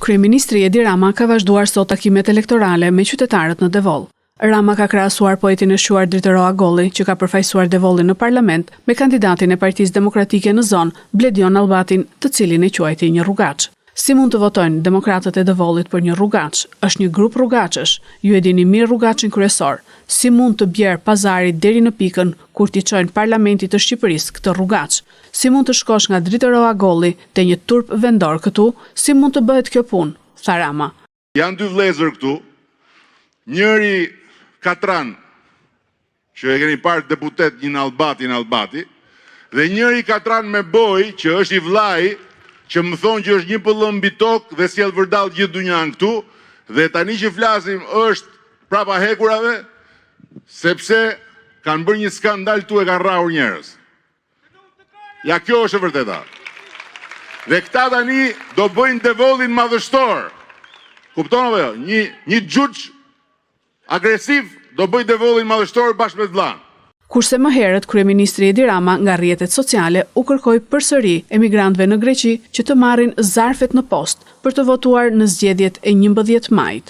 Kryeministri Edi Rama ka vazhduar sot takimet elektorale me qytetarët në Devoll. Rama ka krahasuar poetin e shuar Dritoa Golli, që ka përfaqësuar Devollin në parlament, me kandidatin e Partisë Demokratike në zonë, Bledion Allbatin, të cilin e quajti një rrugaç. Si mund të votojnë demokratët e Devollit për një rrugaç? Është një grup rrugaçësh. Ju e dini mirë rrugaçin kryesor. Si mund të bjerë pazari deri në pikën kur t'i çojnë parlamentit të Shqipërisë këtë rrugaç? Si mund të shkosh nga Dritoa Golli te një turp vendor këtu? Si mund të bëhet kjo punë? Tha Rama. Janë dy vëllezër këtu. Njëri Katran, që e keni parë deputet një Allbati, dhe njëri Katran me boj, që është i vllai, që më thonë që është një pëllëm mbi tokë dhe sjell vërdall gjithë dunjan këtu, dhe tani që flasim është prapa hekurave, sepse kanë bërë një skandal tu e kanë rrahur njerëz. Ja, kjo është e vërteta. Dhe këta tani do bëjnë Devollin madhështor. Kupton apo jo? Një xhuxh agresiv do bëjnë Devollin madhështor bashkë me vllain. Kurse më herët, Kryeministri Edi Rama nga rrjetet sociale u kërkoi përsëri emigrantëve në Greqi që të marrin zarfet në post për të votuar në zgjedhjet e 11 majit.